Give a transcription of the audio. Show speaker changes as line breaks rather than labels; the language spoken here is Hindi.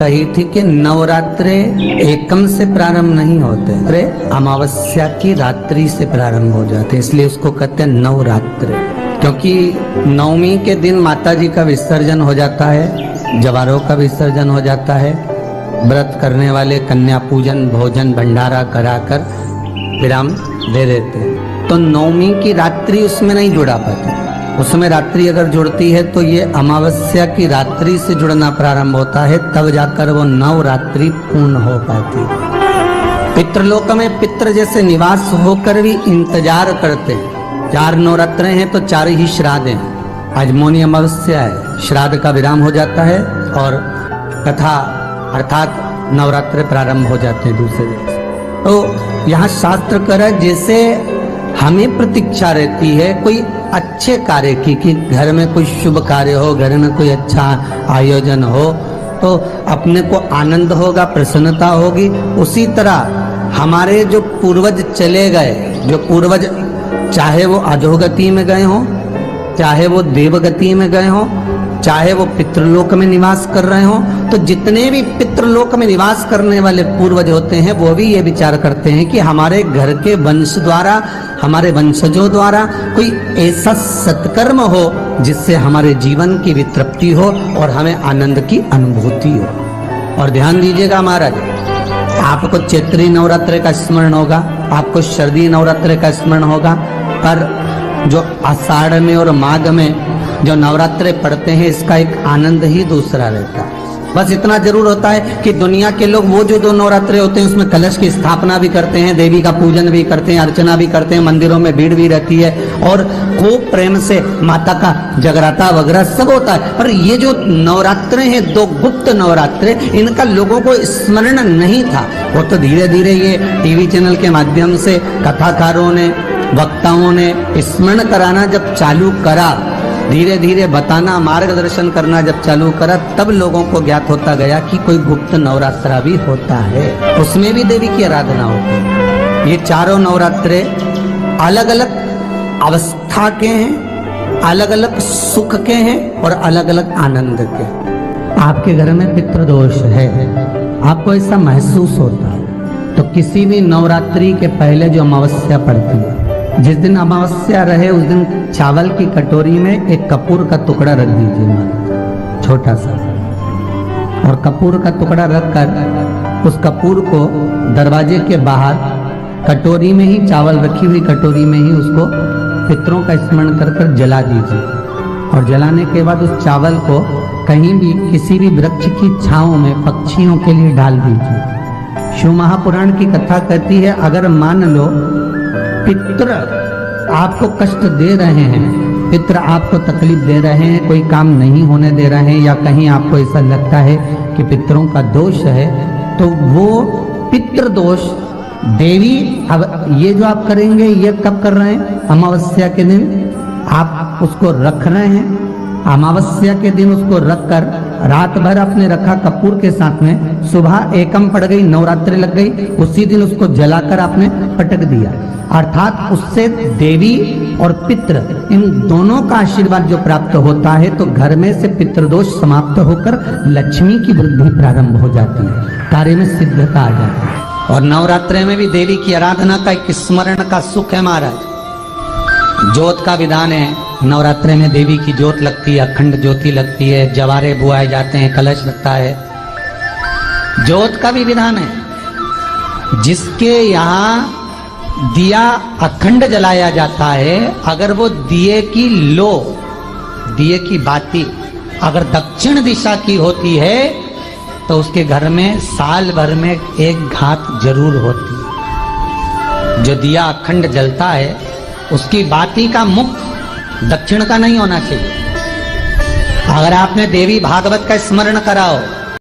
कही थी कि नवरात्रे एकम से प्रारंभ नहीं होते, अरे अमावस्या की रात्रि से प्रारंभ हो जाते, इसलिए उसको कहते हैं नवरात्रे। क्योंकि नवमी के दिन माता जी का विसर्जन हो जाता है, जवारों का विसर्जन हो जाता है, व्रत करने वाले कन्या पूजन भोजन भंडारा कराकर विराम दे देते। तो नवमी की रात्रि उसमें नहीं जुड़ा पाती, उसमें रात्रि अगर जुड़ती है तो ये अमावस्या की रात्रि से जुड़ना प्रारंभ होता है, तब जाकर वो नवरात्रि पूर्ण हो पाती। पितृलोक में पितृ जैसे निवास होकर भी इंतजार करते हैं। 4 नवरात्रे हैं तो 4 ही श्राद्ध हैं। आज मौनी अमावस्या है, श्राद्ध का विराम हो जाता है और कथा अर्थात नवरात्रे प्रारंभ हो जाते हैं दूसरे दिन। तो यहाँ शास्त्र कह रहा है जैसे हमें प्रतीक्षा रहती है कोई अच्छे कार्य की, कि घर में कोई शुभ कार्य हो, घर में कोई अच्छा आयोजन हो तो अपने को आनंद होगा, प्रसन्नता होगी। उसी तरह हमारे जो पूर्वज चले गए, जो पूर्वज चाहे वो अधोगति में गए हों, चाहे वो देवगति में गए हों, चाहे वो पितृलोक में निवास कर रहे हों, तो जितने भी पितृलोक में निवास करने वाले पूर्वज होते हैं वो भी ये विचार करते हैं कि हमारे घर के वंश द्वारा, हमारे वंशजों द्वारा कोई ऐसा सत्कर्म हो जिससे हमारे जीवन की वितृप्ति हो और हमें आनंद की अनुभूति हो। और ध्यान दीजिएगा महाराज, आपको चैत्री नवरात्रि का स्मरण होगा, आपको शरदी नवरात्रि का स्मरण होगा, पर जो आषाढ़ में और माघ में जो नवरात्रे पढ़ते हैं इसका एक आनंद ही दूसरा रहता है। बस इतना जरूर होता है कि दुनिया के लोग वो जो 2 नवरात्रे होते हैं उसमें कलश की स्थापना भी करते हैं, देवी का पूजन भी करते हैं, अर्चना भी करते हैं, मंदिरों में भीड़ भी रहती है और खूब प्रेम से माता का जगराता वगैरह सब होता है। पर ये जो नवरात्रे हैं 2 गुप्त नवरात्रे, इनका लोगों को स्मरण नहीं था। वो तो धीरे धीरे ये टीवी चैनल के माध्यम से कथाकारों ने, वक्ताओं ने स्मरण कराना जब चालू करा, धीरे धीरे बताना, मार्गदर्शन करना जब चालू करा, तब लोगों को ज्ञात होता गया कि कोई गुप्त नवरात्रा भी होता है, उसमें भी देवी की आराधना होती है। ये 4 नवरात्रे अलग अलग अवस्था के हैं, अलग अलग सुख के हैं और अलग अलग आनंद के। आपके घर में पितृदोष है, आपको ऐसा महसूस होता है, तो किसी भी नवरात्रि के पहले जो अमावस्या पड़ती है, जिस दिन अमावस्या रहे उस दिन चावल की कटोरी में एक कपूर का टुकड़ा रख दीजिए, छोटा सा, और कपूर का टुकड़ा रखकर उस कपूर को दरवाजे के बाहर कटोरी में ही, चावल रखी हुई कटोरी में ही उसको पितरों का स्मरण कर कर जला दीजिए। और जलाने के बाद उस चावल को कहीं भी किसी भी वृक्ष की छांव में पक्षियों के लिए डाल दीजिए। शिव महापुराण की कथा कहती है, अगर मान लो पितृ आपको कष्ट दे रहे हैं, पितृ आपको तकलीफ दे रहे हैं, कोई काम नहीं होने दे रहे हैं, या कहीं आपको ऐसा लगता है कि पितरों का दोष है, तो वो पितृ दोष देवी, अब ये जो आप करेंगे ये कब कर रहे हैं? अमावस्या के दिन आप उसको रख रहे हैं, अमावस्या के दिन उसको रखकर रात भर आपने रखा कपूर के साथ में, सुबह एकम पड़ गई, नवरात्रि लग गई, उसी दिन उसको जलाकर आपने पटक दिया। अर्थात उससे देवी और पितृ इन दोनों का आशीर्वाद जो प्राप्त होता है, तो घर में से पितृदोष समाप्त होकर लक्ष्मी की वृद्धि प्रारंभ हो जाती है, कार्य में सिद्धता आ जाती है। और नवरात्रि में भी देवी की आराधना का एक स्मरण का सुख है महाराज। ज्योत का विधान है, नवरात्रि में देवी की ज्योत लगती है, अखंड ज्योति लगती है, जवारे बुआए जाते हैं, कलश लगता है। ज्योत का भी विधान है, जिसके यहाँ दिया अखंड जलाया जाता है, अगर वो दिए की लो, दिए की बाती अगर दक्षिण दिशा की होती है तो उसके घर में साल भर में एक घात जरूर होती है। जो दिया अखंड जलता है उसकी बाती का मुख दक्षिण का नहीं होना चाहिए। अगर आपने देवी भागवत का स्मरण कराओ